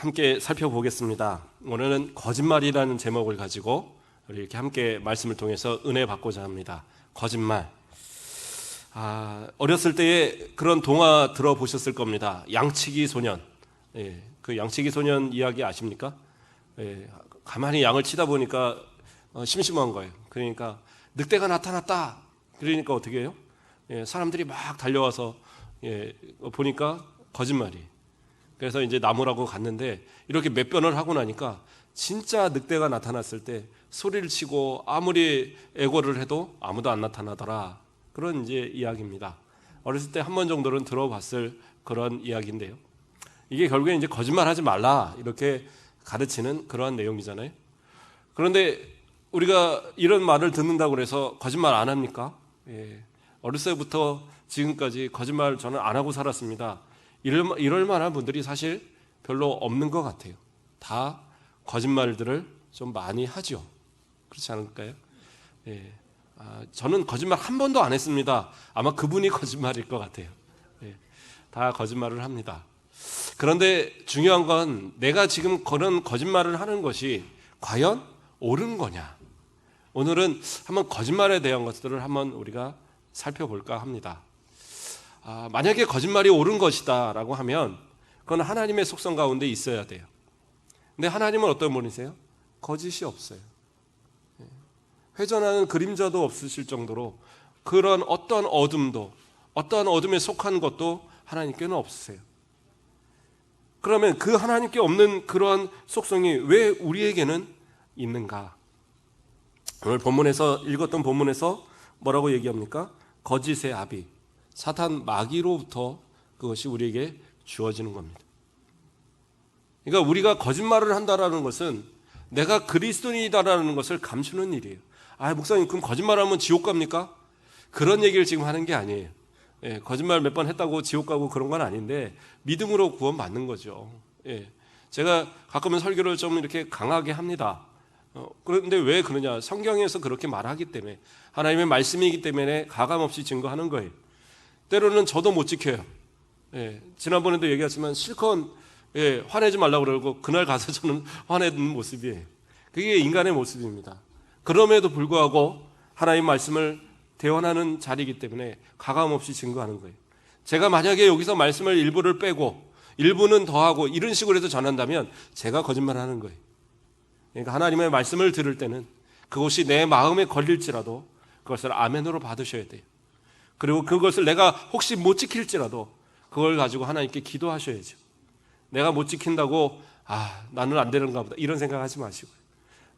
함께 살펴보겠습니다. 오늘은 거짓말이라는 제목을 가지고 우리 이렇게 함께 말씀을 통해서 은혜 받고자 합니다. 거짓말. 어렸을 때에 그런 동화 들어보셨을 겁니다. 양치기 소년. 그 양치기 소년 이야기 아십니까? 가만히 양을 치다 보니까 심심한 거예요. 그러니까 늑대가 나타났다. 그러니까 어떻게 해요? 사람들이 막 달려와서 보니까 거짓말이. 그래서 이제 나무라고 갔는데 이렇게 몇 번을 하고 나니까 진짜 늑대가 나타났을 때 소리를 치고 아무리 애고를 해도 아무도 안 나타나더라. 그런 이제 이야기입니다. 어렸을 때 한 번 정도는 들어봤을 그런 이야기인데요. 이게 결국에 이제 거짓말하지 말라 이렇게 가르치는 그러한 내용이잖아요. 그런데 우리가 이런 말을 듣는다고 해서 거짓말 안 합니까? 어렸을 때부터 지금까지 거짓말 저는 안 하고 살았습니다. 이럴 만한 분들이 사실 별로 없는 것 같아요. 다 거짓말들을 좀 많이 하죠. 그렇지 않을까요? 저는 거짓말 한 번도 안 했습니다. 아마 그분이 거짓말일 것 같아요. 다 거짓말을 합니다. 그런데 중요한 건 내가 지금 그런 거짓말을 하는 것이 과연 옳은 거냐. 오늘은 한번 거짓말에 대한 것들을 한번 우리가 살펴볼까 합니다. 만약에 거짓말이 옳은 것이다 라고 하면 그건 하나님의 속성 가운데 있어야 돼요. 근데 하나님은 어떤 분이세요? 거짓이 없어요. 회전하는 그림자도 없으실 정도로 그런 어떤 어둠도 어떤 어둠에 속한 것도 하나님께는 없으세요. 그러면 그 하나님께 없는 그러한 속성이 왜 우리에게는 있는가? 오늘 본문에서 읽었던 본문에서 뭐라고 얘기합니까? 거짓의 아비 사탄 마귀로부터 그것이 우리에게 주어지는 겁니다. 그러니까 우리가 거짓말을 한다라는 것은 내가 그리스도인이다라는 것을 감추는 일이에요. 목사님 그럼 거짓말하면 지옥 갑니까? 그런 얘기를 지금 하는 게 아니에요. 거짓말 몇 번 했다고 지옥 가고 그런 건 아닌데 믿음으로 구원받는 거죠. 제가 가끔은 설교를 좀 이렇게 강하게 합니다. 그런데 왜 그러냐? 성경에서 그렇게 말하기 때문에 하나님의 말씀이기 때문에 가감없이 증거하는 거예요. 때로는 저도 못 지켜요. 지난번에도 얘기했지만 실컷 화내지 말라고 그러고 그날 가서 저는 화내는 모습이에요. 그게 인간의 모습입니다. 그럼에도 불구하고 하나님 말씀을 대언하는 자리이기 때문에 가감없이 증거하는 거예요. 제가 만약에 여기서 말씀을 일부를 빼고 일부는 더하고 이런 식으로 해서 전한다면 제가 거짓말하는 거예요. 그러니까 하나님의 말씀을 들을 때는 그것이 내 마음에 걸릴지라도 그것을 아멘으로 받으셔야 돼요. 그리고 그것을 내가 혹시 못 지킬지라도 그걸 가지고 하나님께 기도하셔야죠. 내가 못 지킨다고 나는 안 되는가 보다 이런 생각하지 마시고,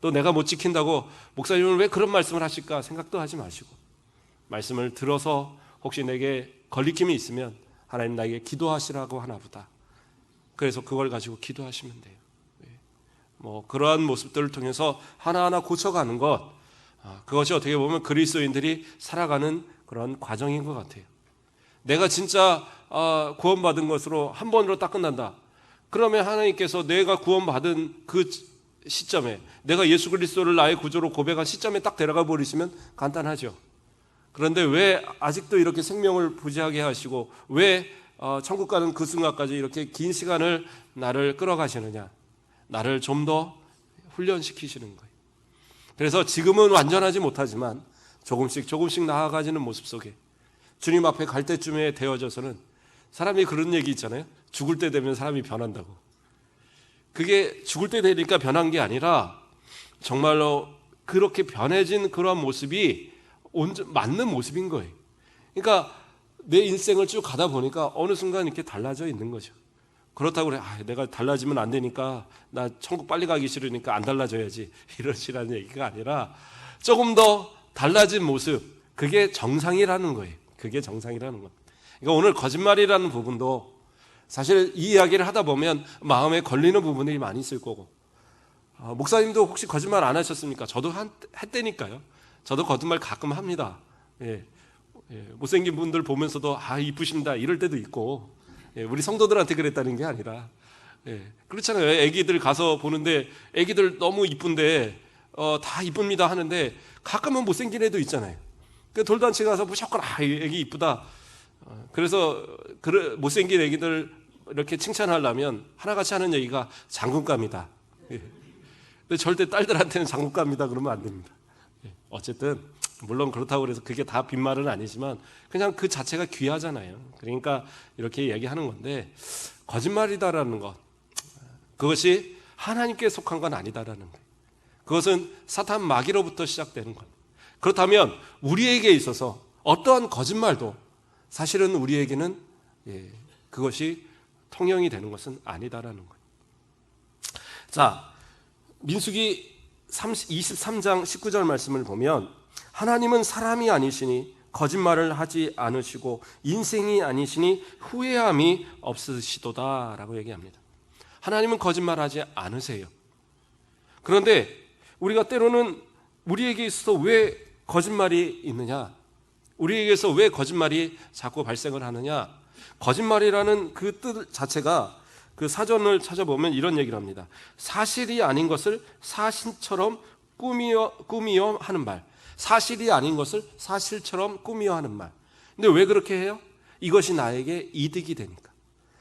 또 내가 못 지킨다고 목사님은 왜 그런 말씀을 하실까 생각도 하지 마시고, 말씀을 들어서 혹시 내게 걸리낌이 있으면 하나님 나에게 기도하시라고 하나 보다. 그래서 그걸 가지고 기도하시면 돼요. 그러한 모습들을 통해서 하나하나 고쳐가는 것, 그것이 어떻게 보면 그리스도인들이 살아가는 그런 과정인 것 같아요. 내가 진짜 구원받은 것으로 한 번으로 딱 끝난다. 그러면 하나님께서 내가 구원받은 그 시점에 내가 예수 그리스도를 나의 구주로 고백한 시점에 딱 데려가 버리시면 간단하죠. 그런데 왜 아직도 이렇게 생명을 부지하게 하시고 왜 천국 가는 그 순간까지 이렇게 긴 시간을 나를 끌어가시느냐? 나를 좀 더 훈련시키시는 거예요. 그래서 지금은 완전하지 못하지만 조금씩 나아가지는 모습 속에 주님 앞에 갈 때쯤에 되어져서는 사람이 그런 얘기 있잖아요. 죽을 때 되면 사람이 변한다고. 그게 죽을 때 되니까 변한 게 아니라 정말로 그렇게 변해진 그런 모습이 맞는 모습인 거예요. 그러니까 내 인생을 쭉 가다 보니까 어느 순간 이렇게 달라져 있는 거죠. 그렇다고 그래. 내가 달라지면 안 되니까 나 천국 빨리 가기 싫으니까 안 달라져야지 이러시라는 얘기가 아니라 조금 더 달라진 모습, 그게 정상이라는 거예요. 그게 정상이라는 겁니다. 그러니까 오늘 거짓말이라는 부분도 사실 이 이야기를 하다 보면 마음에 걸리는 부분들이 많이 있을 거고, 목사님도 혹시 거짓말 안 하셨습니까? 저도 했다니까요. 저도 거짓말 가끔 합니다. 못생긴 분들 보면서도 이쁘십니다 이럴 때도 있고, 우리 성도들한테 그랬다는 게 아니라, 그렇잖아요. 애기들 가서 보는데 애기들 너무 이쁜데 다 이쁩니다 하는데 가끔은 못생긴 애도 있잖아요. 돌잔치 가서 무조건 애기 이쁘다. 그래서 못생긴 애기들 이렇게 칭찬하려면 하나같이 하는 얘기가 장군감이다. 예. 근데 절대 딸들한테는 장군감이다 그러면 안 됩니다. 예. 어쨌든 물론 그렇다고 해서 그게 다 빈말은 아니지만 그냥 그 자체가 귀하잖아요. 그러니까 이렇게 얘기하는 건데, 거짓말이다라는 것, 그것이 하나님께 속한 건 아니다라는 거예요. 그것은 사탄 마귀로부터 시작되는 것. 그렇다면 우리에게 있어서 어떠한 거짓말도 사실은 우리에게는 그것이 통용이 되는 것은 아니다라는 거예요. 자, 민수기 23장 19절 말씀을 보면, 하나님은 사람이 아니시니 거짓말을 하지 않으시고 인생이 아니시니 후회함이 없으시도다 라고 얘기합니다. 하나님은 거짓말하지 않으세요. 그런데 우리가 때로는 우리에게 있어서 왜 거짓말이 있느냐, 우리에게서 왜 거짓말이 자꾸 발생을 하느냐, 거짓말이라는 그 뜻 자체가 그 사전을 찾아보면 이런 얘기를 합니다. 사실이 아닌 것을 사실처럼 꾸미어 하는 말, 사실이 아닌 것을 사실처럼 꾸미어 하는 말. 근데 왜 그렇게 해요? 이것이 나에게 이득이 되니까,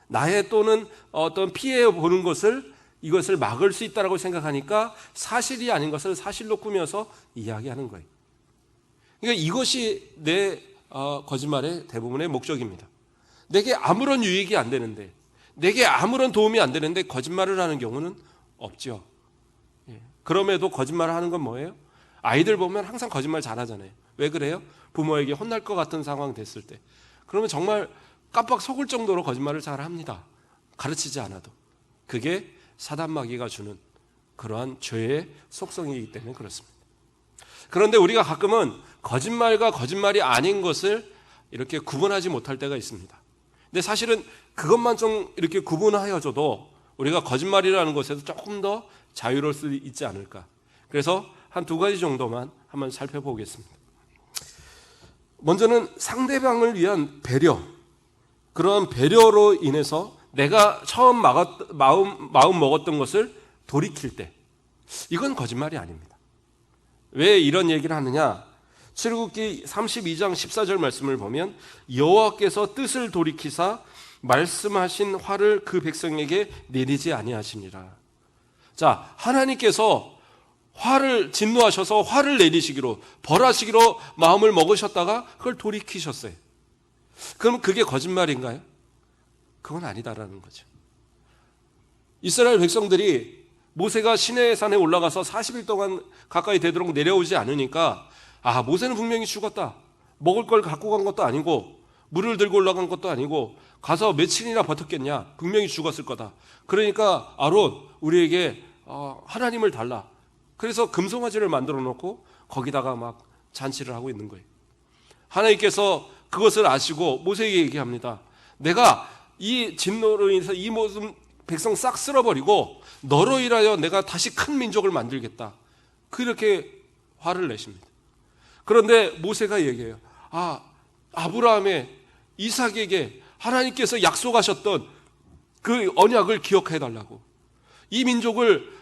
나의 또는 어떤 피해 보는 것을, 이것을 막을 수 있다고 생각하니까 사실이 아닌 것을 사실로 꾸며서 이야기하는 거예요. 그러니까 이것이 내 거짓말의 대부분의 목적입니다. 내게 아무런 유익이 안 되는데, 내게 아무런 도움이 안 되는데 거짓말을 하는 경우는 없죠. 그럼에도 거짓말을 하는 건 뭐예요? 아이들 보면 항상 거짓말 잘하잖아요. 왜 그래요? 부모에게 혼날 것 같은 상황 됐을 때, 그러면 정말 깜빡 속을 정도로 거짓말을 잘합니다. 가르치지 않아도. 그게 사단 마귀가 주는 그러한 죄의 속성이기 때문에 그렇습니다. 그런데 우리가 가끔은 거짓말과 거짓말이 아닌 것을 이렇게 구분하지 못할 때가 있습니다. 근데 사실은 그것만 좀 이렇게 구분하여줘도 우리가 거짓말이라는 것에서 조금 더 자유로울 수 있지 않을까. 그래서 한 두 가지 정도만 한번 살펴보겠습니다. 먼저는 상대방을 위한 배려, 그런 배려로 인해서 내가 처음 마음 먹었던 것을 돌이킬 때, 이건 거짓말이 아닙니다. 왜 이런 얘기를 하느냐? 출애굽기 32장 14절 말씀을 보면, 여호와께서 뜻을 돌이키사 말씀하신 화를 그 백성에게 내리지 아니하시니라. 자, 하나님께서 화를 진노하셔서 화를 내리시기로, 벌하시기로 마음을 먹으셨다가 그걸 돌이키셨어요. 그럼 그게 거짓말인가요? 그건 아니다라는 거죠. 이스라엘 백성들이 모세가 시내산에 올라가서 40일 동안 가까이 되도록 내려오지 않으니까, 모세는 분명히 죽었다, 먹을 걸 갖고 간 것도 아니고 물을 들고 올라간 것도 아니고 가서 며칠이나 버텼겠냐, 분명히 죽었을 거다. 그러니까 아론, 우리에게 하나님을 달라. 그래서 금송아지를 만들어 놓고 거기다가 막 잔치를 하고 있는 거예요. 하나님께서 그것을 아시고 모세에게 얘기합니다. 내가 이 진노로 인해서 이 모든 백성 싹 쓸어버리고 너로 인하여 내가 다시 큰 민족을 만들겠다. 그렇게 화를 내십니다. 그런데 모세가 얘기해요. 아브라함의 이삭에게 하나님께서 약속하셨던 그 언약을 기억해 달라고. 이 민족을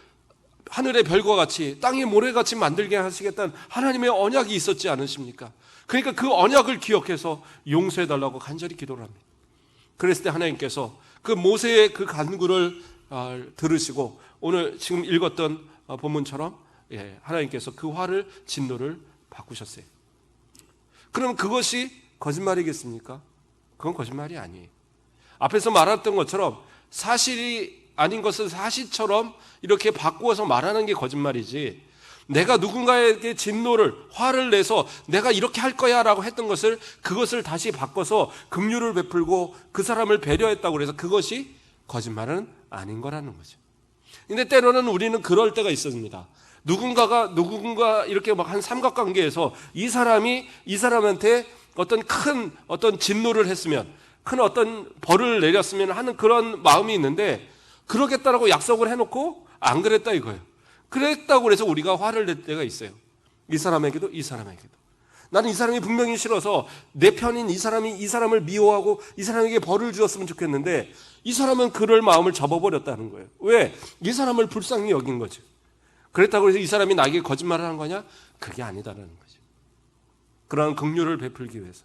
하늘의 별과 같이 땅의 모래같이 만들게 하시겠다는 하나님의 언약이 있었지 않으십니까? 그러니까 그 언약을 기억해서 용서해 달라고 간절히 기도를 합니다. 그랬을 때 하나님께서 그 모세의 그 간구를 들으시고 오늘 지금 읽었던 본문처럼 하나님께서 그 화를, 진노를 바꾸셨어요. 그럼 그것이 거짓말이겠습니까? 그건 거짓말이 아니에요. 앞에서 말했던 것처럼 사실이 아닌 것을 사실처럼 이렇게 바꾸어서 말하는 게 거짓말이지, 내가 누군가에게 진노를, 화를 내서 내가 이렇게 할 거야 라고 했던 것을, 그것을 다시 바꿔서 긍휼을 베풀고 그 사람을 배려했다고 해서 그것이 거짓말은 아닌 거라는 거죠. 근데 때로는 우리는 그럴 때가 있습니다. 누군가 이렇게 막 한 삼각관계에서 이 사람이 이 사람한테 어떤 진노를 했으면, 큰 어떤 벌을 내렸으면 하는 그런 마음이 있는데, 그러겠다라고 약속을 해놓고 안 그랬다 이거예요. 그랬다고 해서 우리가 화를 낼 때가 있어요. 이 사람에게도 이 사람에게도. 나는 이 사람이 분명히 싫어서 내 편인 이 사람이 이 사람을 미워하고 이 사람에게 벌을 주었으면 좋겠는데, 이 사람은 그럴 마음을 접어버렸다는 거예요. 왜? 이 사람을 불쌍히 여긴 거죠. 그랬다고 해서 이 사람이 나에게 거짓말을 한 거냐? 그게 아니다라는 거죠. 그러한 긍휼을 베풀기 위해서.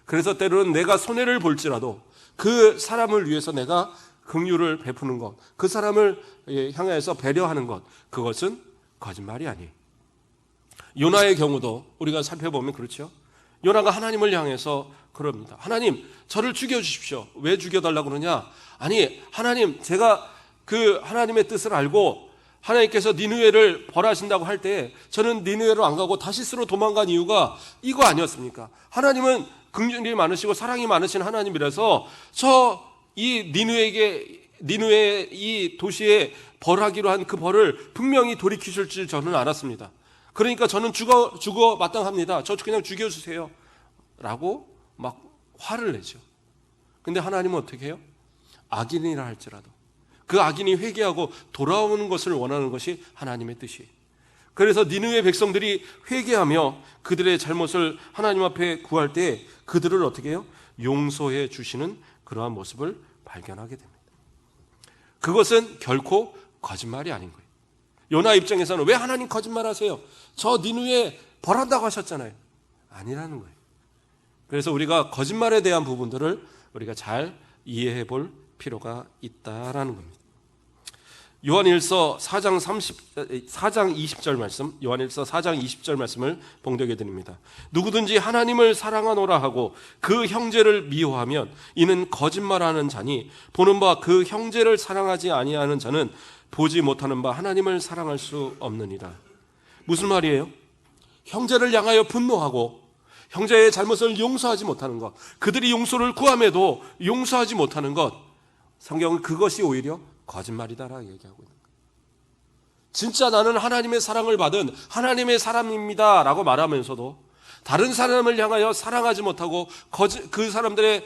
그래서 때로는 내가 손해를 볼지라도 그 사람을 위해서 내가 긍휼을 베푸는 것, 그 사람을 향해서 배려하는 것, 그것은 거짓말이 아니에요. 요나의 경우도 우리가 살펴보면 그렇죠. 요나가 하나님을 향해서 그럽니다. 하나님, 저를 죽여주십시오. 왜 죽여달라고 그러냐? 아니, 하나님, 제가 그 하나님의 뜻을 알고 하나님께서 니느웨를 벌하신다고 할 때 저는 니느웨로 안 가고 다시스로 도망간 이유가 이거 아니었습니까? 하나님은 긍휼이 많으시고 사랑이 많으신 하나님이라서 이 니느웨 이 도시에 벌하기로 한 그 벌을 분명히 돌이키실 줄 저는 알았습니다. 그러니까 저는 죽어 마땅합니다. 저 그냥 죽여주세요. 라고 막 화를 내죠. 근데 하나님은 어떻게 해요? 악인이라 할지라도 그 악인이 회개하고 돌아오는 것을 원하는 것이 하나님의 뜻이에요. 그래서 니느웨 백성들이 회개하며 그들의 잘못을 하나님 앞에 구할 때 그들을 어떻게 해요? 용서해 주시는 그러한 모습을 발견하게 됩니다. 그것은 결코 거짓말이 아닌 거예요. 요나 입장에서는 왜 하나님 거짓말하세요? 저 니느웨 벌한다고 하셨잖아요. 아니라는 거예요. 그래서 우리가 거짓말에 대한 부분들을 우리가 잘 이해해 볼 필요가 있다라는 겁니다. 요한일서 4장 20절 말씀, 요한일서 4장 20절 말씀을 봉독해 드립니다. 누구든지 하나님을 사랑하노라 하고 그 형제를 미워하면 이는 거짓말하는 자니 보는 바 그 형제를 사랑하지 아니하는 자는 보지 못하는 바 하나님을 사랑할 수 없느니라. 무슨 말이에요? 형제를 향하여 분노하고 형제의 잘못을 용서하지 못하는 것, 그들이 용서를 구함에도 용서하지 못하는 것, 성경은 그것이 오히려 거짓말이다라고 얘기하고 있는 거예요. 진짜 나는 하나님의 사랑을 받은 하나님의 사람입니다 라고 말하면서도 다른 사람을 향하여 사랑하지 못하고 그 사람들의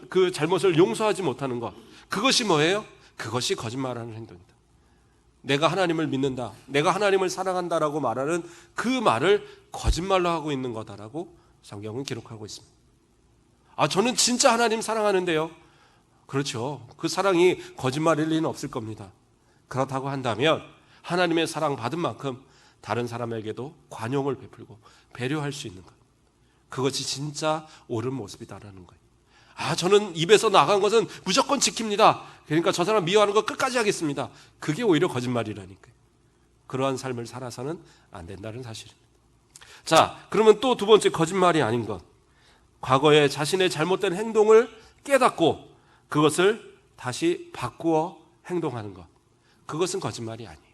그 잘못을 용서하지 못하는 것, 그것이 뭐예요? 그것이 거짓말하는 행동이다. 내가 하나님을 믿는다, 내가 하나님을 사랑한다라고 말하는 그 말을 거짓말로 하고 있는 거다라고 성경은 기록하고 있습니다. 저는 진짜 하나님 사랑하는데요. 그렇죠. 그 사랑이 거짓말일 리는 없을 겁니다. 그렇다고 한다면 하나님의 사랑 받은 만큼 다른 사람에게도 관용을 베풀고 배려할 수 있는 것, 그것이 진짜 옳은 모습이다라는 거예요. 저는 입에서 나간 것은 무조건 지킵니다. 그러니까 저 사람 미워하는 거 끝까지 하겠습니다. 그게 오히려 거짓말이라니까요. 그러한 삶을 살아서는 안 된다는 사실입니다. 자, 그러면 또 두 번째 거짓말이 아닌 것, 과거에 자신의 잘못된 행동을 깨닫고 그것을 다시 바꾸어 행동하는 것, 그것은 거짓말이 아니에요.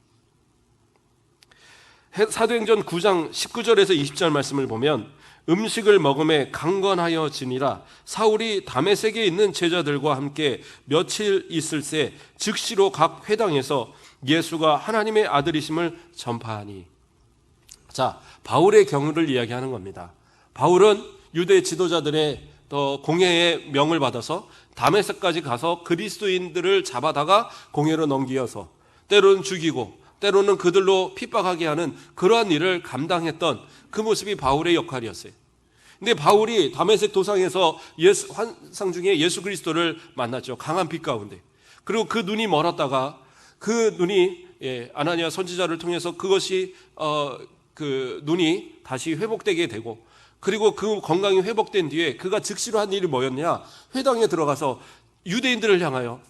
사도행전 9장 19절에서 20절 말씀을 보면 음식을 먹음에 강건하여 지니라 사울이 다메섹에 있는 제자들과 함께 며칠 있을 새 즉시로 각 회당에서 예수가 하나님의 아들이심을 전파하니. 자, 바울의 경우를 이야기하는 겁니다. 바울은 유대 지도자들의 공회의 명을 받아서 다메섹까지 가서 그리스도인들을 잡아다가 공회로 넘기어서 때로는 죽이고 때로는 그들로 핍박하게 하는 그러한 일을 감당했던 그 모습이 바울의 역할이었어요. 근데 바울이 다메섹 도상에서 환상 중에 예수 그리스도를 만났죠. 강한 빛 가운데. 그리고 그 눈이 멀었다가 그 눈이 아나니아 선지자를 통해서 그것이 그 눈이 다시 회복되게 되고, 그리고 그 건강이 회복된 뒤에 그가 즉시로 한 일이 뭐였냐? 회당에 들어가서 유대인들을 향하여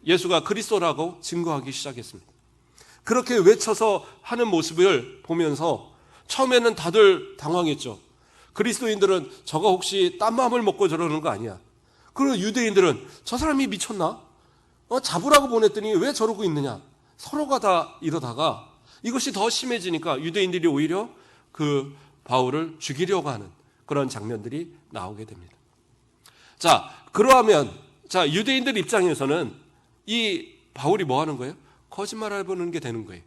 예수가 그리스도라고 증거하기 시작했습니다. 그렇게 외쳐서 하는 모습을 보면서 처음에는 다들 당황했죠. 그리스도인들은 저거 혹시 딴 마음을 먹고 저러는 거 아니야? 그리고 유대인들은 저 사람이 미쳤나? 잡으라고 보냈더니 왜 저러고 있느냐? 서로가 다 이러다가 이것이 더 심해지니까 유대인들이 오히려 그 바울을 죽이려고 하는 그런 장면들이 나오게 됩니다. 자, 그러하면 유대인들 입장에서는 이 바울이 뭐 하는 거예요? 거짓말을 보는 게 되는 거예요.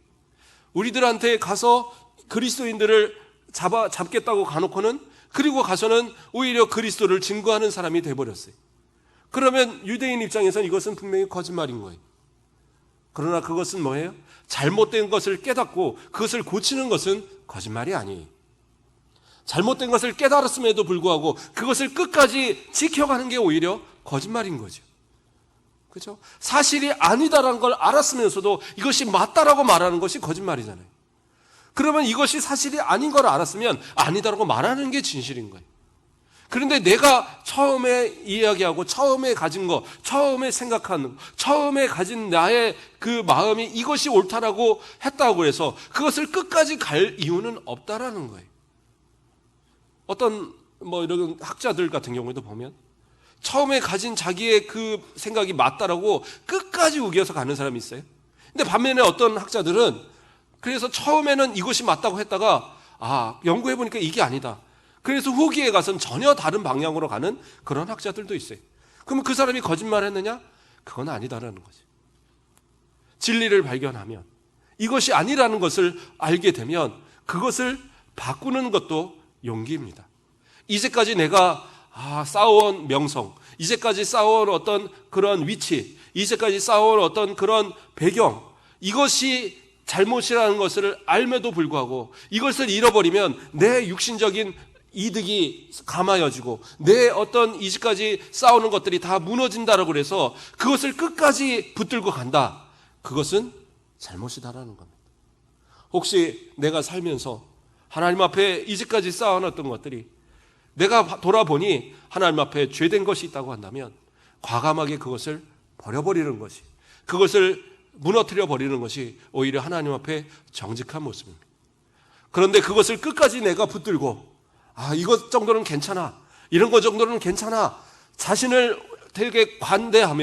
우리들한테 가서 그리스도인들을 잡겠다고 가놓고는, 그리고 가서는 오히려 그리스도를 증거하는 사람이 돼버렸어요. 그러면 유대인 입장에서는 이것은 분명히 거짓말인 거예요. 그러나 그것은 뭐예요? 잘못된 것을 깨닫고 그것을 고치는 것은 거짓말이 아니에요. 잘못된 것을 깨달았음에도 불구하고 그것을 끝까지 지켜가는 게 오히려 거짓말인 거죠. 그렇죠? 사실이 아니다라는 걸 알았으면서도 이것이 맞다라고 말하는 것이 거짓말이잖아요. 그러면 이것이 사실이 아닌 걸 알았으면 아니다라고 말하는 게 진실인 거예요. 그런데 내가 처음에 이야기하고 처음에 가진 거, 처음에 생각한, 처음에 가진 나의 그 마음이 이것이 옳다라고 했다고 해서 그것을 끝까지 갈 이유는 없다라는 거예요. 어떤 이런 학자들 같은 경우에도 보면 처음에 가진 자기의 그 생각이 맞다라고 끝까지 우겨서 가는 사람이 있어요. 근데 반면에 어떤 학자들은 그래서 처음에는 이것이 맞다고 했다가 연구해보니까 이게 아니다. 그래서 후기에 가서는 전혀 다른 방향으로 가는 그런 학자들도 있어요. 그러면 그 사람이 거짓말했느냐? 그건 아니다라는 거지. 진리를 발견하면 이것이 아니라는 것을 알게 되면 그것을 바꾸는 것도 용기입니다. 이제까지 내가 쌓아온 명성, 이제까지 쌓아온 어떤 그런 위치, 이제까지 쌓아온 어떤 그런 배경, 이것이 잘못이라는 것을 알매도 불구하고 이것을 잃어버리면 내 육신적인 이득이 감아여지고 내 어떤 이제까지 쌓아오는 것들이 다 무너진다라고 그래서 그것을 끝까지 붙들고 간다. 그것은 잘못이다라는 겁니다. 혹시 내가 살면서 하나님 앞에 이제까지 쌓아놨던 것들이 내가 돌아보니 하나님 앞에 죄된 것이 있다고 한다면 과감하게 그것을 버려버리는 것이, 그것을 무너뜨려 버리는 것이 오히려 하나님 앞에 정직한 모습입니다. 그런데 그것을 끝까지 내가 붙들고 이것 정도는 괜찮아, 이런 것 정도는 괜찮아, 자신을 되게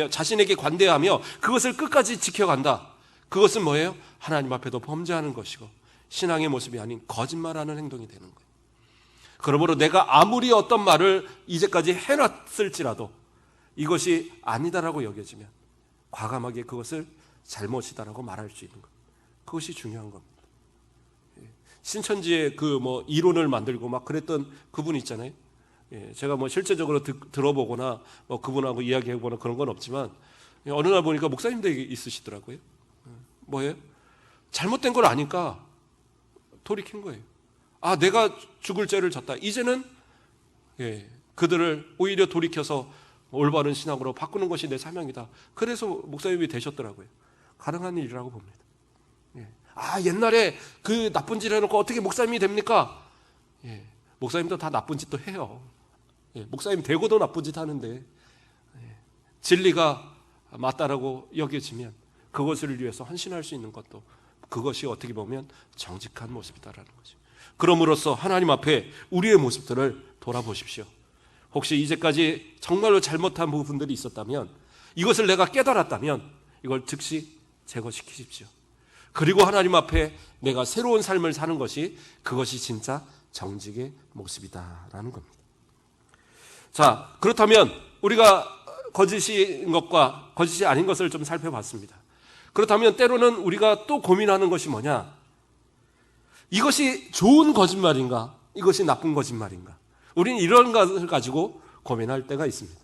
자신에게 관대하며 그것을 끝까지 지켜간다. 그것은 뭐예요? 하나님 앞에도 범죄하는 것이고 신앙의 모습이 아닌 거짓말하는 행동이 되는 거예요. 그러므로 내가 아무리 어떤 말을 이제까지 해놨을지라도 이것이 아니다라고 여겨지면 과감하게 그것을 잘못이다라고 말할 수 있는 것, 그것이 중요한 겁니다. 신천지의 이론을 만들고 막 그랬던 그분 있잖아요. 제가 실제적으로 들어보거나 그분하고 이야기해보거나 그런 건 없지만 어느 날 보니까 목사님 댁에 있으시더라고요. 뭐예요? 잘못된 걸 아니까 돌이킨 거예요. 내가 죽을 죄를 졌다. 이제는 그들을 오히려 돌이켜서 올바른 신앙으로 바꾸는 것이 내 사명이다. 그래서 목사님이 되셨더라고요. 가능한 일이라고 봅니다. 옛날에 그 나쁜 짓 해놓고 어떻게 목사님이 됩니까? 목사님도 다 나쁜 짓도 해요. 목사님 되고도 나쁜 짓 하는데 진리가 맞다라고 여겨지면 그것을 위해서 헌신할 수 있는 것도 그것이 어떻게 보면 정직한 모습이다라는 거죠. 그럼으로써 하나님 앞에 우리의 모습들을 돌아보십시오. 혹시 이제까지 정말로 잘못한 부분들이 있었다면 이것을 내가 깨달았다면 이걸 즉시 제거시키십시오. 그리고 하나님 앞에 내가 새로운 삶을 사는 것이 그것이 진짜 정직의 모습이다라는 겁니다. 자, 그렇다면 우리가 거짓인 것과 거짓이 아닌 것을 좀 살펴봤습니다. 그렇다면 때로는 우리가 또 고민하는 것이 뭐냐? 이것이 좋은 거짓말인가? 이것이 나쁜 거짓말인가? 우리는 이런 것을 가지고 고민할 때가 있습니다.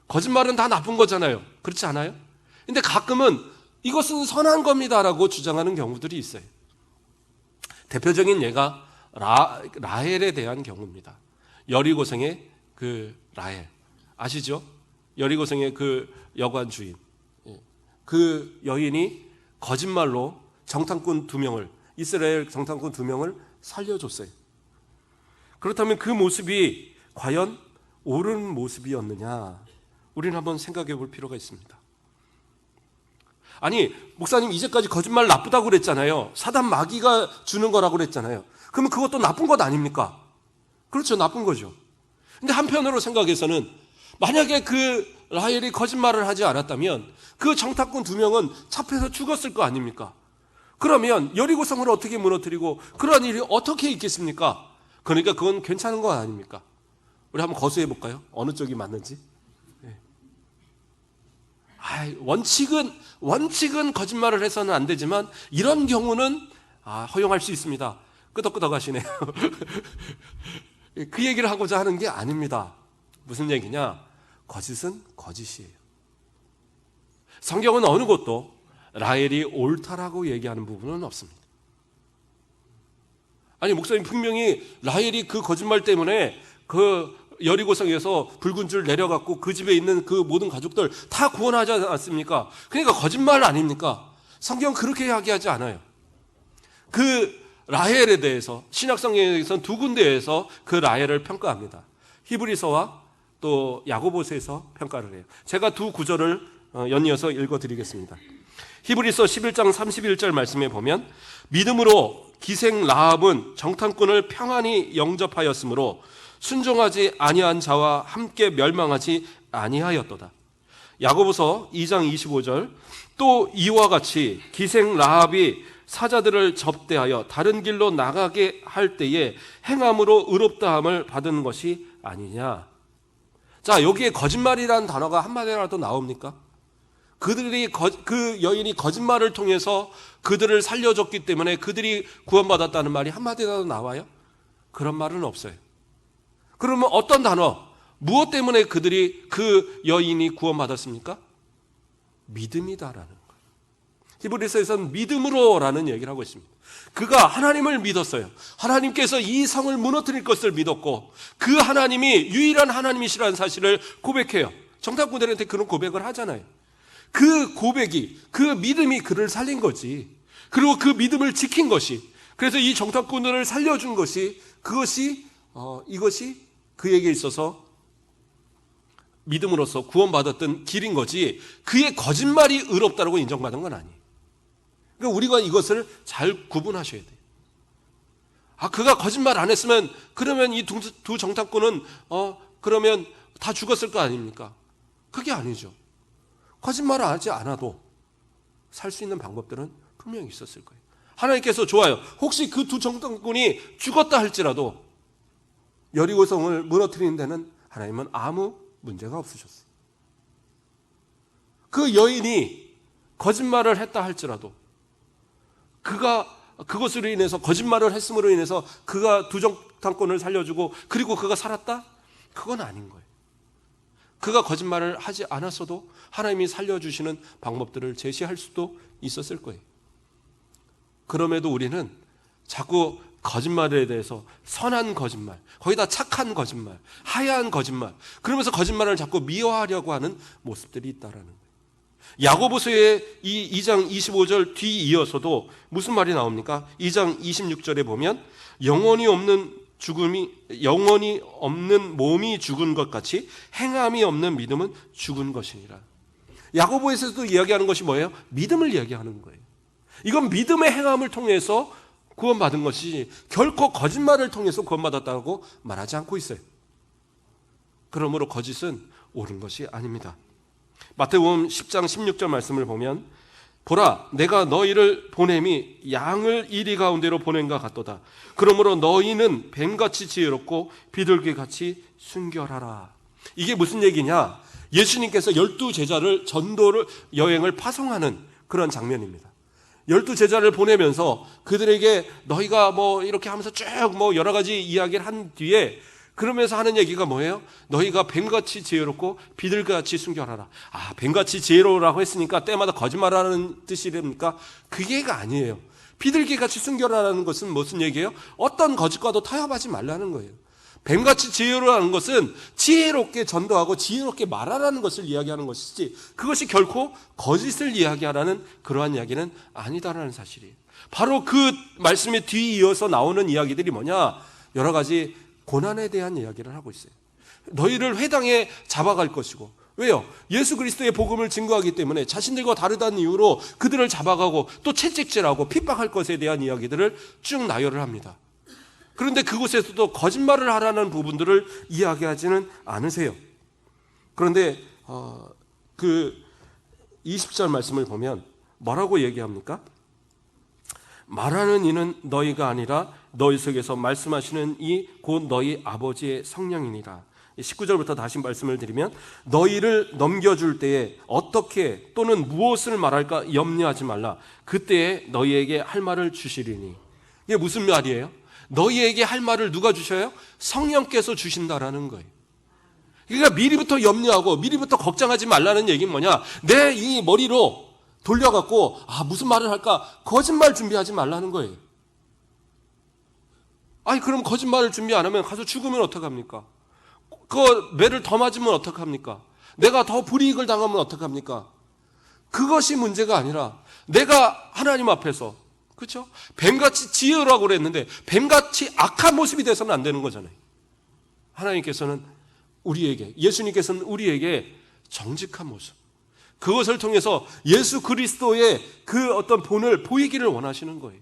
거짓말은 다 나쁜 거잖아요. 그렇지 않아요? 근데 가끔은 이것은 선한 겁니다라고 주장하는 경우들이 있어요. 대표적인 예가 라헬에 대한 경우입니다. 여리고성의 그 라헬 아시죠? 여리고성의 그 여관 주인, 그 여인이 거짓말로 정탐꾼 2명을, 이스라엘 정탐꾼 2명을 살려줬어요. 그렇다면 그 모습이 과연 옳은 모습이었느냐? 우리는 한번 생각해 볼 필요가 있습니다. 아니, 목사님 이제까지 거짓말 나쁘다고 그랬잖아요. 사단 마귀가 주는 거라고 그랬잖아요. 그러면 그것도 나쁜 것 아닙니까? 그렇죠, 나쁜 거죠. 근데 한편으로 생각해서는 만약에 그 라헬이 거짓말을 하지 않았다면 그 정탐꾼 2명은 잡혀서 죽었을 거 아닙니까? 그러면 여리고성을 어떻게 무너뜨리고 그러한 일이 어떻게 있겠습니까? 그러니까 그건 괜찮은 거 아닙니까? 우리 한번 거수해 볼까요? 어느 쪽이 맞는지. 원칙은 거짓말을 해서는 안 되지만 이런 경우는 허용할 수 있습니다. 끄덕끄덕 하시네요. 그 얘기를 하고자 하는 게 아닙니다. 무슨 얘기냐? 거짓은 거짓이에요. 성경은 어느 곳도 라헬이 옳다라고 얘기하는 부분은 없습니다. 아니, 목사님 분명히 라헬이 그 거짓말 때문에 그 여리고성에서 붉은 줄 내려갖고 그 집에 있는 그 모든 가족들 다 구원하지 않습니까? 그러니까 거짓말 아닙니까? 성경은 그렇게 이야기하지 않아요. 그 라헬에 대해서 신약성경에서는 2군데에서 그 라헬을 평가합니다. 히브리서와 또 야고보서에서 평가를 해요. 제가 두 구절을 연이어서 읽어드리겠습니다. 히브리서 11장 31절 말씀에 보면 믿음으로 기생 라합은 정탐꾼을 평안히 영접하였으므로 순종하지 아니한 자와 함께 멸망하지 아니하였도다. 야고보서 2장 25절 또 이와 같이 기생 라합이 사자들을 접대하여 다른 길로 나가게 할 때에 행함으로 의롭다함을 받은 것이 아니냐. 자, 여기에 거짓말이라는 단어가 한마디라도 나옵니까? 그 여인이 거짓말을 통해서 그들을 살려줬기 때문에 그들이 구원받았다는 말이 한마디라도 나와요? 그런 말은 없어요. 그러면 어떤 단어, 무엇 때문에 그 여인이 구원받았습니까? 믿음이다라는 거예요. 히브리서에서는 믿음으로라는 얘기를 하고 있습니다. 그가 하나님을 믿었어요. 하나님께서 이 성을 무너뜨릴 것을 믿었고 그 하나님이 유일한 하나님이시라는 사실을 고백해요. 정탐꾼들한테 그런 고백을 하잖아요. 그 고백이, 그 믿음이 그를 살린 거지. 그리고 그 믿음을 지킨 것이, 그래서 이 정탐꾼들을 살려준 것이, 이것이 그에게 있어서 믿음으로써 구원받았던 길인 거지, 그의 거짓말이 의롭다고 인정받은 건 아니에요. 그러니까 우리가 이것을 잘 구분하셔야 돼요. 그가 거짓말 안 했으면, 그러면 이 두 정탐꾼은, 그러면 다 죽었을 거 아닙니까? 그게 아니죠. 거짓말을 하지 않아도 살 수 있는 방법들은 분명히 있었을 거예요. 하나님께서 좋아요. 혹시 그 두 정탐꾼이 죽었다 할지라도 여리고성을 무너뜨리는 데는 하나님은 아무 문제가 없으셨어요. 그 여인이 거짓말을 했다 할지라도 그것으로 인해서, 거짓말을 했음으로 인해서 그가 두 정탐꾼을 살려주고 그리고 그가 살았다? 그건 아닌 거예요. 그가 거짓말을 하지 않았어도 하나님이 살려주시는 방법들을 제시할 수도 있었을 거예요. 그럼에도 우리는 자꾸 거짓말에 대해서 선한 거짓말, 거기다 착한 거짓말, 하야한 거짓말, 그러면서 거짓말을 자꾸 미워하려고 하는 모습들이 있다라는 거예요. 야고보서의 이 2장 25절 뒤 이어서도 무슨 말이 나옵니까? 2장 26절에 보면 영원히 없는 몸이 죽은 것 같이 행함이 없는 믿음은 죽은 것이니라. 야고보에서도 이야기하는 것이 뭐예요? 믿음을 이야기하는 거예요. 이건 믿음의 행함을 통해서 구원받은 것이 결코 거짓말을 통해서 구원받았다고 말하지 않고 있어요. 그러므로 거짓은 옳은 것이 아닙니다. 마태복음 10장 16절 말씀을 보면 보라, 내가 너희를 보냄이 양을 이리 가운데로 보낸 것 같도다. 그러므로 너희는 뱀같이 지혜롭고 비둘기같이 순결하라. 이게 무슨 얘기냐? 예수님께서 12제자를 전도를, 여행을 파송하는 그런 장면입니다. 12제자를 보내면서 그들에게 너희가 이렇게 하면서 쭉 여러 가지 이야기를 한 뒤에 그러면서 하는 얘기가 뭐예요? 너희가 뱀같이 지혜롭고 비둘기같이 순결하라. 뱀같이 지혜로우라고 했으니까 때마다 거짓말하는 뜻이랍니까? 그게가 아니에요. 비둘기같이 순결하라는 것은 무슨 얘기예요? 어떤 거짓과도 타협하지 말라는 거예요. 뱀같이 지혜로우라는 것은 지혜롭게 전도하고 지혜롭게 말하라는 것을 이야기하는 것이지, 그것이 결코 거짓을 이야기하라는 그러한 이야기는 아니다라는 사실이에요. 바로 그 말씀에 뒤이어서 나오는 이야기들이 뭐냐? 여러 가지 고난에 대한 이야기를 하고 있어요. 너희를 회당에 잡아갈 것이고, 왜요? 예수 그리스도의 복음을 증거하기 때문에 자신들과 다르다는 이유로 그들을 잡아가고 또 채찍질하고 핍박할 것에 대한 이야기들을 쭉 나열을 합니다. 그런데 그곳에서도 거짓말을 하라는 부분들을 이야기하지는 않으세요. 그런데 그 20절 말씀을 보면 뭐라고 얘기합니까? 말하는 이는 너희가 아니라 너희 속에서 말씀하시는 이 곧 너희 아버지의 성령이니라. 19절부터 다시 말씀을 드리면 너희를 넘겨줄 때에 어떻게 또는 무엇을 말할까 염려하지 말라. 그때에 너희에게 할 말을 주시리니. 이게 무슨 말이에요? 너희에게 할 말을 누가 주셔요? 성령께서 주신다라는 거예요. 그러니까 미리부터 염려하고 미리부터 걱정하지 말라는 얘기는 뭐냐? 내 이 머리로 돌려갖고 무슨 말을 할까? 거짓말 준비하지 말라는 거예요. 그럼 거짓말을 준비 안 하면 가서 죽으면 어떡합니까? 그 매를 더 맞으면 어떡합니까? 내가 더 불이익을 당하면 어떡합니까? 그것이 문제가 아니라 내가 하나님 앞에서, 그렇죠? 뱀같이 지혜라고 그랬는데 뱀같이 악한 모습이 돼서는 안 되는 거잖아요. 하나님께서는 우리에게, 예수님께서는 우리에게 정직한 모습, 그것을 통해서 예수 그리스도의 그 어떤 본을 보이기를 원하시는 거예요.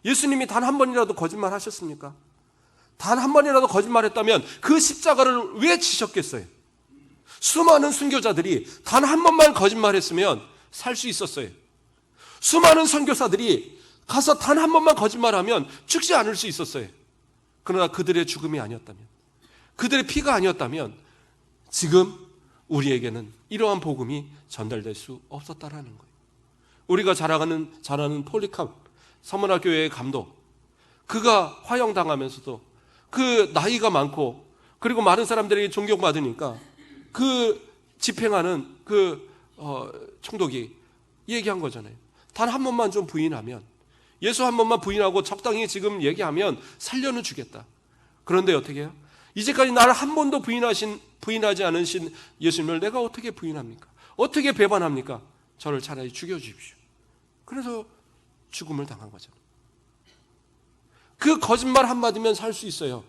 예수님이 단 한 번이라도 거짓말 하셨습니까? 단 한 번이라도 거짓말했다면 그 십자가를 왜 지셨겠어요? 수많은 순교자들이 단 한 번만 거짓말했으면 살 수 있었어요. 수많은 선교사들이 가서 단 한 번만 거짓말하면 죽지 않을 수 있었어요. 그러나 그들의 죽음이 아니었다면, 그들의 피가 아니었다면 지금 우리에게는 이러한 복음이 전달될 수 없었다라는 거예요. 우리가 잘 아는 폴리캅 서문화교회의 감독, 그가 화형당하면서도 그 나이가 많고 그리고 많은 사람들에게 존경받으니까 그 집행하는 그 총독이 얘기한 거잖아요. 단 한 번만 좀 부인하면, 예수 한 번만 부인하고 적당히 지금 얘기하면 살려는 주겠다. 그런데 어떻게 해요? 이제까지 나를 한 번도 부인하지 않으신 예수님을 내가 어떻게 부인합니까? 어떻게 배반합니까? 저를 차라리 죽여주십시오. 그래서 죽음을 당한 거잖아요. 그 거짓말 한마디면 살 수 있어요.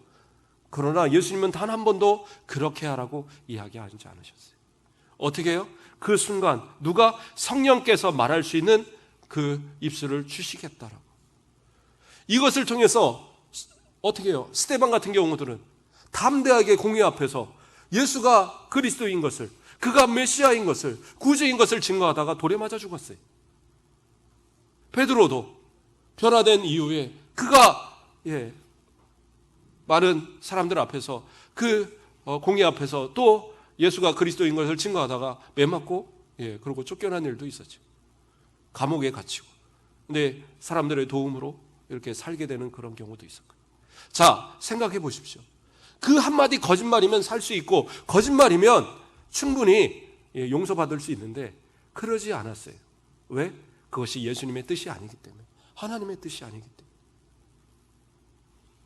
그러나 예수님은 단 한 번도 그렇게 하라고 이야기하지 않으셨어요. 어떻게 해요? 그 순간 누가? 성령께서 말할 수 있는 그 입술을 주시겠다라고. 이것을 통해서 어떻게 해요? 스데반 같은 경우들은 담대하게 공회 앞에서 예수가 그리스도인 것을, 그가 메시아인 것을, 구주인 것을 증거하다가 돌에 맞아 죽었어요. 베드로도 변화된 이후에 그가 많은 사람들 앞에서 그 공회 앞에서 또 예수가 그리스도인 것을 증거하다가 매 맞고 그리고 쫓겨난 일도 있었죠. 감옥에 갇히고. 근데 사람들의 도움으로 이렇게 살게 되는 그런 경우도 있었고. 자, 생각해 보십시오. 그 한마디 거짓말이면 살 수 있고 거짓말이면 충분히 용서받을 수 있는데 그러지 않았어요. 왜? 그것이 예수님의 뜻이 아니기 때문에, 하나님의 뜻이 아니기 때문에.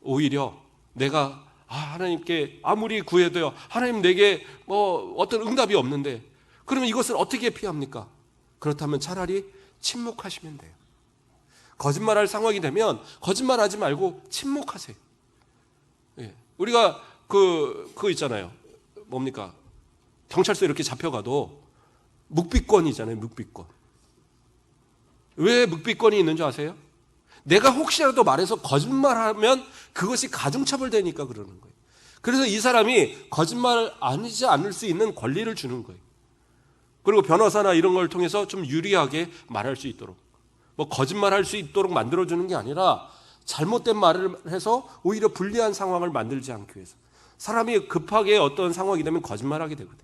오히려 내가 하나님께 아무리 구해도요, 하나님 내게 어떤 응답이 없는데 그러면 이것을 어떻게 피합니까? 그렇다면 차라리 침묵하시면 돼요. 거짓말할 상황이 되면 거짓말하지 말고 침묵하세요. 우리가 그거 있잖아요. 뭡니까? 경찰서 이렇게 잡혀가도 묵비권이잖아요. 묵비권. 왜 묵비권이 있는 줄 아세요? 내가 혹시라도 말해서 거짓말하면 그것이 가중처벌되니까 그러는 거예요. 그래서 이 사람이 거짓말 아니지 않을 수 있는 권리를 주는 거예요. 그리고 변호사나 이런 걸 통해서 좀 유리하게 말할 수 있도록, 거짓말할 수 있도록 만들어주는 게 아니라 잘못된 말을 해서 오히려 불리한 상황을 만들지 않기 위해서. 사람이 급하게 어떤 상황이 되면 거짓말하게 되거든요.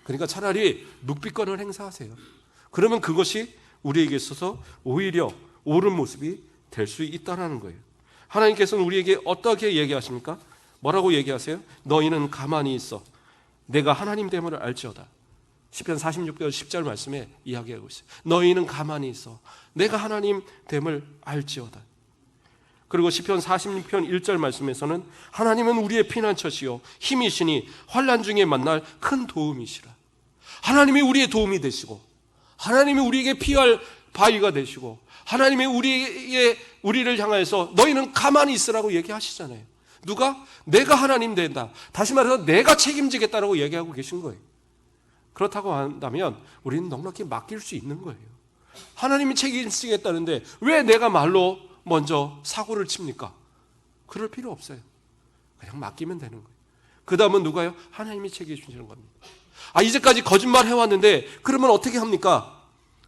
그러니까 차라리 묵비권을 행사하세요. 그러면 그것이 우리에게 있어서 오히려 옳은 모습이 될 수 있다는 거예요. 하나님께서는 우리에게 어떻게 얘기하십니까? 뭐라고 얘기하세요? 너희는 가만히 있어 내가 하나님 됨을 알지어다. 시편 46편 10절 말씀에 이야기하고 있어요. 너희는 가만히 있어 내가 하나님 됨을 알지어다. 그리고 시편 46편 1절 말씀에서는 하나님은 우리의 피난처시요 힘이시니 환난 중에 만날 큰 도움이시라. 하나님이 우리의 도움이 되시고, 하나님이 우리에게 피할 바위가 되시고, 하나님이 우리를 향해서 너희는 가만히 있으라고 얘기하시잖아요. 누가? 내가 하나님 된다. 다시 말해서 내가 책임지겠다라고 얘기하고 계신 거예요. 그렇다고 한다면 우리는 넉넉히 맡길 수 있는 거예요. 하나님이 책임지겠다는데 왜 내가 말로 먼저 사고를 칩니까? 그럴 필요 없어요. 그냥 맡기면 되는 거예요. 그 다음은 누가요? 하나님이 책임지시는 겁니다. 이제까지 거짓말 해왔는데 그러면 어떻게 합니까?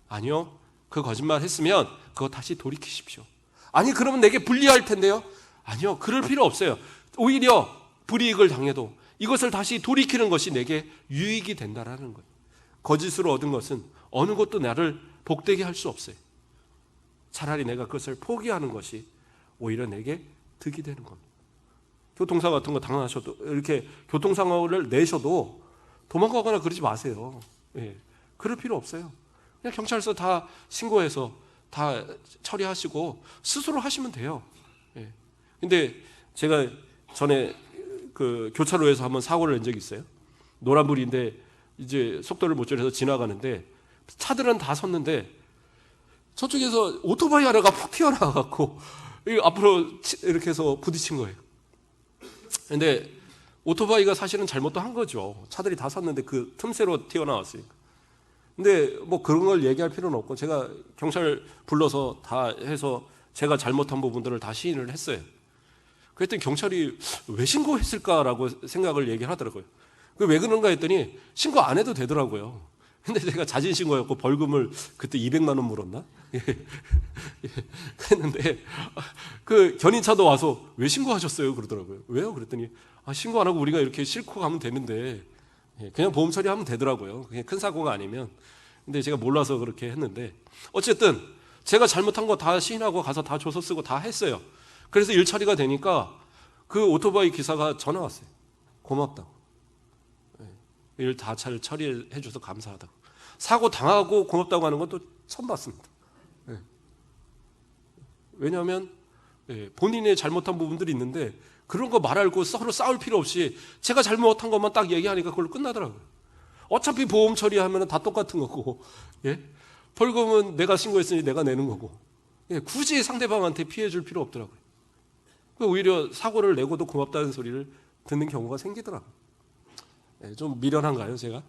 아니요. 그 거짓말 했으면 그거 다시 돌이키십시오. 아니 그러면 내게 불리할 텐데요? 아니요. 그럴 필요 없어요. 오히려 불이익을 당해도 이것을 다시 돌이키는 것이 내게 유익이 된다라는 거예요. 거짓으로 얻은 것은 어느 것도 나를 복되게 할 수 없어요. 차라리 내가 그것을 포기하는 것이 오히려 내게 득이 되는 겁니다. 교통사고 같은 거 당하셔도, 이렇게 교통사고를 내셔도 도망가거나 그러지 마세요. 그럴 필요 없어요. 그냥 경찰서 다 신고해서 다 처리하시고 스스로 하시면 돼요. 근데 제가 전에 그 교차로에서 한번 사고를 낸 적이 있어요. 노란불인데 이제 속도를 못 줄여서 지나가는데 차들은 다 섰는데 저쪽에서 오토바이 하나가 푹 튀어나와갖고 앞으로 이렇게 해서 부딪힌 거예요. 근데 오토바이가 사실은 잘못도 한 거죠. 차들이 다 샀는데 그 틈새로 튀어나왔으니까. 근데 뭐 그런 걸 얘기할 필요는 없고 제가 경찰 불러서 다 해서 제가 잘못한 부분들을 다 시인을 했어요. 그랬더니 경찰이 왜 신고했을까라고 생각을 얘기를 하더라고요. 왜 그런가 했더니 신고 안 해도 되더라고요. 근데 제가 자진 신고였고 벌금을 그때 200만 원 물었나? 그랬는데 그 견인차도 와서 왜 신고하셨어요? 그러더라고요. 왜요? 그랬더니 신고 안 하고 우리가 이렇게 싣고 가면 되는데 그냥 보험 처리하면 되더라고요. 그냥 큰 사고가 아니면. 근데 제가 몰라서 그렇게 했는데 어쨌든 제가 잘못한 거 다 시인하고 가서 다 조서 쓰고 다 했어요. 그래서 일 처리가 되니까 그 오토바이 기사가 전화 왔어요. 고맙다고. 일 다 잘 처리해 줘서 감사하다고. 사고 당하고 고맙다고 하는 건 또 처음 봤습니다. 왜냐하면 본인의 잘못한 부분들이 있는데 그런 거 말하고 서로 싸울 필요 없이 제가 잘못한 것만 딱 얘기하니까 그걸로 끝나더라고요. 어차피 보험 처리하면 다 똑같은 거고, 벌금은 내가 신고했으니 내가 내는 거고, 굳이 상대방한테 피해 줄 필요 없더라고요. 오히려 사고를 내고도 고맙다는 소리를 듣는 경우가 생기더라고요. 좀 미련한가요, 제가?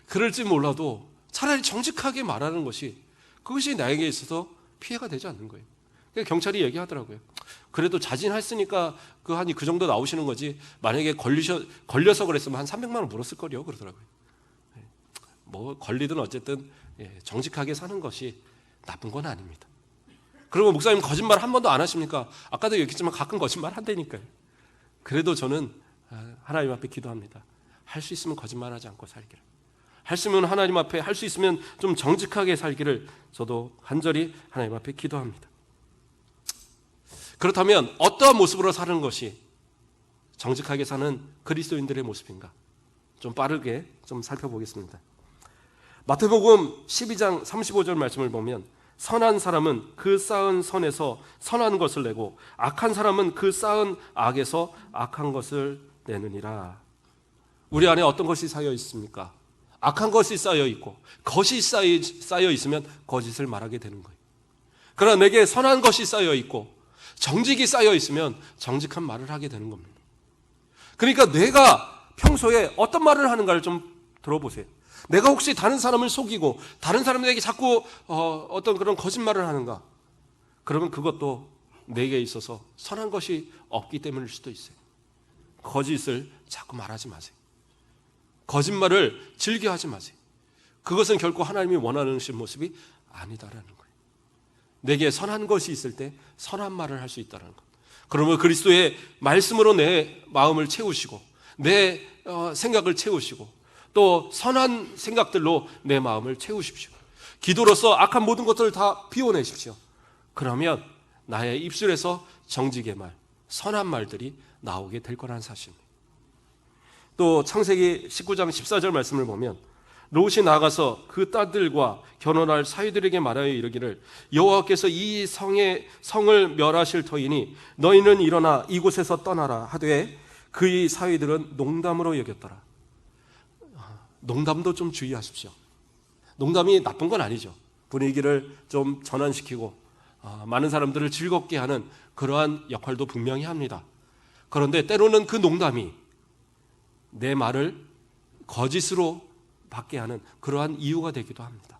그럴지 몰라도 차라리 정직하게 말하는 것이 그것이 나에게 있어서 피해가 되지 않는 거예요. 경찰이 얘기하더라고요. 그래도 자진했으니까 그 정도 나오시는 거지. 만약에 걸려서 그랬으면 한 300만 원 물었을 거요. 그러더라고요. 뭐 걸리든 어쨌든 정직하게 사는 것이 나쁜 건 아닙니다. 그리고 목사님 거짓말 한 번도 안 하십니까? 아까도 얘기했지만 가끔 거짓말 한다니까요. 그래도 저는 하나님 앞에 기도합니다. 할 수 있으면 거짓말하지 않고 살기를. 할 수 있으면 하나님 앞에 할 수 있으면 좀 정직하게 살기를 저도 간절히 하나님 앞에 기도합니다. 그렇다면 어떠한 모습으로 사는 것이 정직하게 사는 그리스도인들의 모습인가? 좀 빠르게 좀 살펴보겠습니다. 마태복음 12장 35절 말씀을 보면 선한 사람은 그 쌓은 선에서 선한 것을 내고 악한 사람은 그 쌓은 악에서 악한 것을 내느니라. 우리 안에 어떤 것이 쌓여 있습니까? 악한 것이 쌓여 있고 것이 쌓여 있으면 거짓을 말하게 되는 거예요. 그러나 내게 선한 것이 쌓여 있고 정직이 쌓여 있으면 정직한 말을 하게 되는 겁니다. 그러니까 내가 평소에 어떤 말을 하는가를 좀 들어보세요. 내가 혹시 다른 사람을 속이고 다른 사람에게 자꾸 어떤 그런 거짓말을 하는가? 그러면 그것도 내게 있어서 선한 것이 없기 때문일 수도 있어요. 거짓을 자꾸 말하지 마세요. 거짓말을 즐겨하지 마세요. 그것은 결코 하나님이 원하는 모습이 아니다라는 거예요. 내게 선한 것이 있을 때 선한 말을 할 수 있다는 것. 그러면 그리스도의 말씀으로 내 마음을 채우시고 내 생각을 채우시고 또 선한 생각들로 내 마음을 채우십시오. 기도로서 악한 모든 것들을 다 비워내십시오. 그러면 나의 입술에서 정직의 말, 선한 말들이 나오게 될 거라는 사실입니다. 또 창세기 19장 14절 말씀을 보면 롯이 나가서 그 딸들과 결혼할 사위들에게 말하여 이르기를 여호와께서 이 성을 멸하실 터이니 너희는 일어나 이곳에서 떠나라 하되 그의 사위들은 농담으로 여겼더라. 농담도 좀 주의하십시오. 농담이 나쁜 건 아니죠. 분위기를 좀 전환시키고 많은 사람들을 즐겁게 하는 그러한 역할도 분명히 합니다. 그런데 때로는 그 농담이 내 말을 거짓으로 받게 하는 그러한 이유가 되기도 합니다.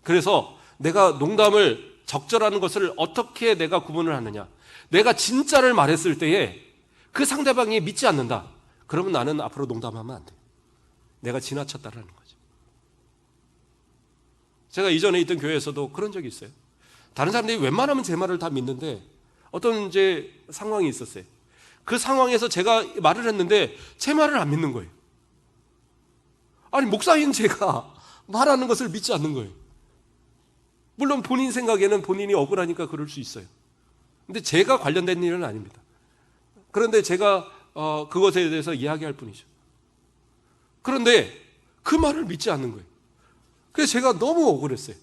그래서 내가 농담을 적절한 것을 어떻게 내가 구분을 하느냐. 내가 진짜를 말했을 때에 그 상대방이 믿지 않는다. 그러면 나는 앞으로 농담하면 안 돼요. 내가 지나쳤다라는 거죠. 제가 이전에 있던 교회에서도 그런 적이 있어요. 다른 사람들이 웬만하면 제 말을 다 믿는데 어떤 이제 상황이 있었어요. 그 상황에서 제가 말을 했는데 제 말을 안 믿는 거예요. 아니 목사인 제가 말하는 것을 믿지 않는 거예요. 물론 본인 생각에는 본인이 억울하니까 그럴 수 있어요. 근데 제가 관련된 일은 아닙니다. 그런데 제가 그것에 대해서 이야기할 뿐이죠. 그런데 그 말을 믿지 않는 거예요. 그래서 제가 너무 억울했어요.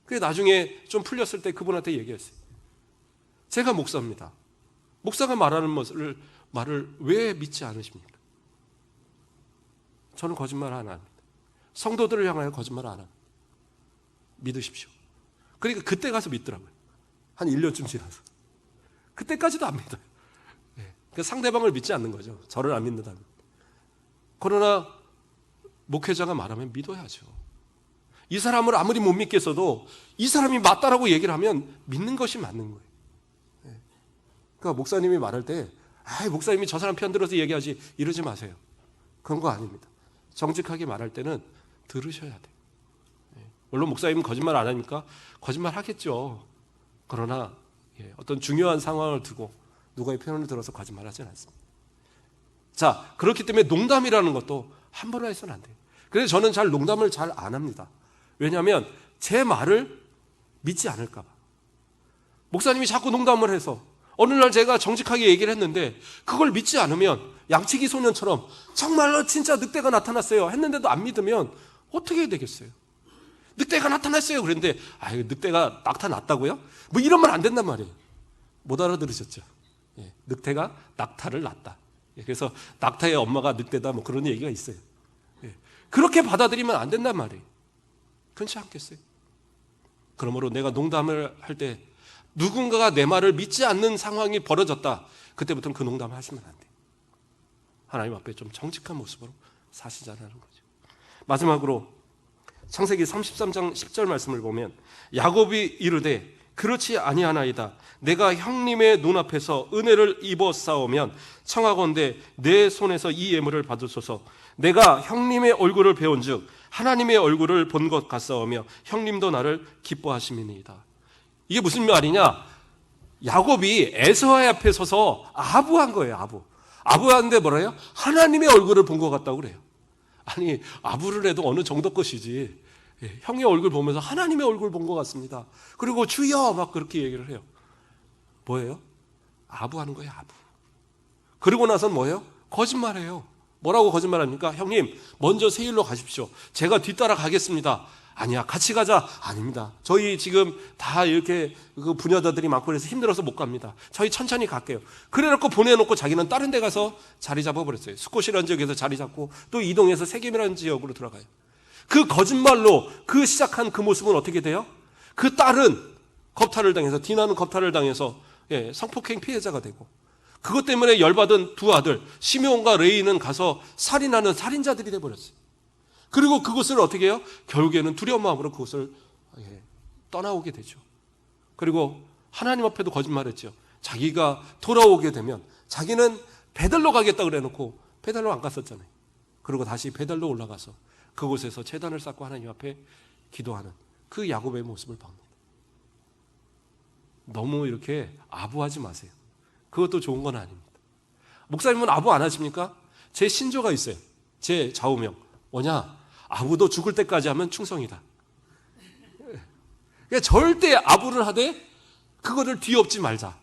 그래서 나중에 좀 풀렸을 때 그분한테 얘기했어요. 제가 목사입니다. 목사가 말하는 말을 왜 믿지 않으십니까? 저는 거짓말 안 합니다. 성도들을 향하여 거짓말 안 합니다. 믿으십시오. 그러니까 그때 가서 믿더라고요. 한 1년쯤 지나서. 그때까지도 안 믿어요. 그 상대방을 믿지 않는 거죠. 저를 안 믿는다면. 그러나 목회자가 말하면 믿어야죠. 이 사람을 아무리 못 믿겠어도 이 사람이 맞다라고 얘기를 하면 믿는 것이 맞는 거예요. 그러니까 목사님이 말할 때 목사님이 저 사람 편 들어서 얘기하지 이러지 마세요. 그런 거 아닙니다. 정직하게 말할 때는 들으셔야 돼요. 물론 목사님은 거짓말 안 하니까 거짓말 하겠죠. 그러나 어떤 중요한 상황을 두고 누가의 편을 들어서 거짓말하지는 않습니다. 자, 그렇기 때문에 농담이라는 것도 함부로 해서는 안 돼요. 그래서 저는 농담을 잘 안 합니다. 왜냐하면 제 말을 믿지 않을까 봐. 목사님이 자꾸 농담을 해서 어느 날 제가 정직하게 얘기를 했는데 그걸 믿지 않으면 양치기 소년처럼 정말로 진짜 늑대가 나타났어요 했는데도 안 믿으면 어떻게 되겠어요? 늑대가 나타났어요 그랬는데 늑대가 나타났다고요? 뭐 이러면 안 된단 말이에요. 못 알아들으셨죠? 늑대가 낙타를 낳았다. 그래서 낙타의 엄마가 늑대다 뭐 그런 얘기가 있어요. 그렇게 받아들이면 안 된단 말이에요. 그렇지 않겠어요? 그러므로 내가 농담을 할 때 누군가가 내 말을 믿지 않는 상황이 벌어졌다. 그때부터는 그 농담을 하시면 안 돼요. 하나님 앞에 좀 정직한 모습으로 사시자라는 거죠. 마지막으로 창세기 33장 10절 말씀을 보면 야곱이 이르되 그렇지 아니하나이다. 내가 형님의 눈앞에서 은혜를 입어 싸우면 청하건대 내 손에서 이 예물을 받으소서. 내가 형님의 얼굴을 배운즉 하나님의 얼굴을 본 것 같사오며 형님도 나를 기뻐하심이니이다. 이게 무슨 말이냐? 야곱이 에서의 앞에 서서 아부한 거예요. 아부하는데 뭐래요? 하나님의 얼굴을 본 것 같다고 그래요. 아니 아부를 해도 어느 정도 것이지 형의 얼굴 보면서 하나님의 얼굴 본 것 같습니다. 그리고 주여 막 그렇게 얘기를 해요. 뭐예요? 아부하는 거예요. 아부. 그리고 나선 뭐예요? 거짓말해요. 뭐라고 거짓말합니까? 형님 먼저 세일로 가십시오. 제가 뒤따라 가겠습니다. 아니야 같이 가자. 아닙니다. 저희 지금 다 이렇게 그 부녀자들이 많고 그래서 힘들어서 못 갑니다. 저희 천천히 갈게요. 그래놓고 보내놓고 자기는 다른 데 가서 자리 잡아버렸어요. 스콧이라는 지역에서 자리 잡고 또 이동해서 세겜이라는 지역으로 들어가요. 그 거짓말로 그 시작한 그 모습은 어떻게 돼요? 그 딸은 겁탈을 당해서 디나는 겁탈을 당해서 성폭행 피해자가 되고 그것 때문에 열받은 두 아들 시므온과 레위는 가서 살인하는 살인자들이 돼버렸어요. 그리고 그것을 어떻게 해요? 결국에는 두려운 마음으로 그것을 떠나오게 되죠. 그리고 하나님 앞에도 거짓말했죠. 자기가 돌아오게 되면 자기는 베들로 가겠다 그래놓고 베들로 안 갔었잖아요. 그리고 다시 베들로 올라가서 그곳에서 제단을 쌓고 하나님 앞에 기도하는 그 야곱의 모습을 봅니다. 너무 이렇게 아부하지 마세요. 그것도 좋은 건 아닙니다. 목사님은 아부 안 하십니까? 제 신조가 있어요. 제 좌우명 뭐냐? 아부도 죽을 때까지 하면 충성이다. 그러니까 절대 아부를 하되 그거를 뒤엎지 말자.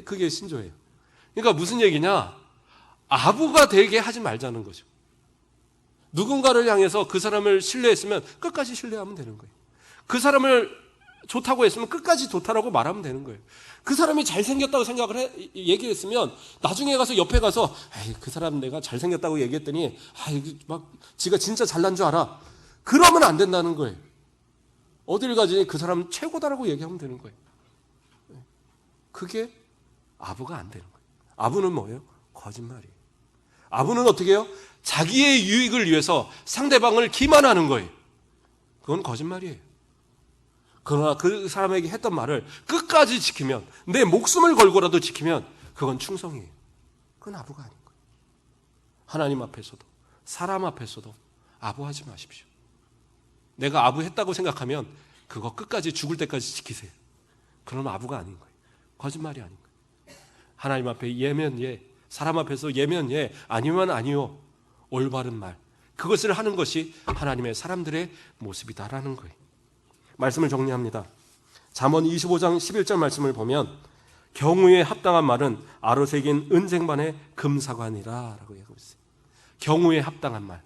그게 신조예요. 그러니까 무슨 얘기냐? 아부가 되게 하지 말자는 거죠. 누군가를 향해서 그 사람을 신뢰했으면 끝까지 신뢰하면 되는 거예요. 그 사람을 좋다고 했으면 끝까지 좋다라고 말하면 되는 거예요. 그 사람이 잘생겼다고 얘기했으면 나중에 가서 옆에 가서 그 사람 내가 잘생겼다고 얘기했더니 막 지가 진짜 잘난 줄 알아. 그러면 안 된다는 거예요. 어딜 가지 그 사람 최고다라고 얘기하면 되는 거예요. 그게 아부가 안 되는 거예요. 아부는 뭐예요? 거짓말이에요. 아부는 어떻게 해요? 자기의 유익을 위해서 상대방을 기만하는 거예요. 그건 거짓말이에요. 그러나 그 사람에게 했던 말을 끝까지 지키면 내 목숨을 걸고라도 지키면 그건 충성이에요. 그건 아부가 아닌 거예요. 하나님 앞에서도 사람 앞에서도 아부하지 마십시오. 내가 아부했다고 생각하면 그거 끝까지 죽을 때까지 지키세요. 그러면 아부가 아닌 거예요. 거짓말이 아닌 거예요. 하나님 앞에 예면 예, 사람 앞에서 예면 예, 아니면 아니요. 올바른 말. 그것을 하는 것이 하나님의 사람들의 모습이다라는 거예요. 말씀을 정리합니다. 잠언 25장 11절 말씀을 보면 경우에 합당한 말은 아로 새긴 은쟁반의 금사관이라 라고 얘기하고 있어요. 경우에 합당한 말.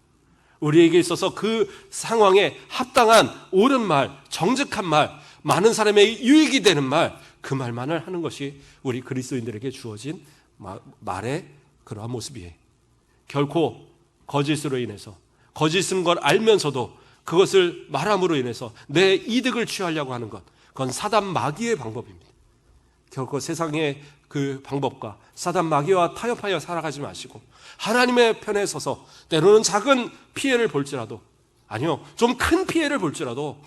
우리에게 있어서 그 상황에 합당한 옳은 말, 정직한 말, 많은 사람의 유익이 되는 말, 그 말만을 하는 것이 우리 그리스도인들에게 주어진 말의 그러한 모습이에요. 결코 거짓으로 인해서 거짓인 걸 알면서도 그것을 말함으로 인해서 내 이득을 취하려고 하는 것, 그건 사단 마귀의 방법입니다. 결코 세상의 그 방법과 사단 마귀와 타협하여 살아가지 마시고 하나님의 편에 서서 때로는 작은 피해를 볼지라도, 아니요, 좀 큰 피해를 볼지라도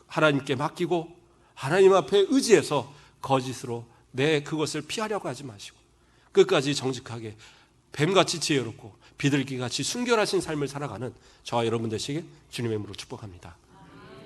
하나님께 맡기고 하나님 앞에 의지해서 거짓으로 그것을 피하려고 하지 마시고 끝까지 정직하게 뱀같이 지혜롭고 비둘기같이 순결하신 삶을 살아가는 저와 여러분 되시길 주님의 이름으로 축복합니다.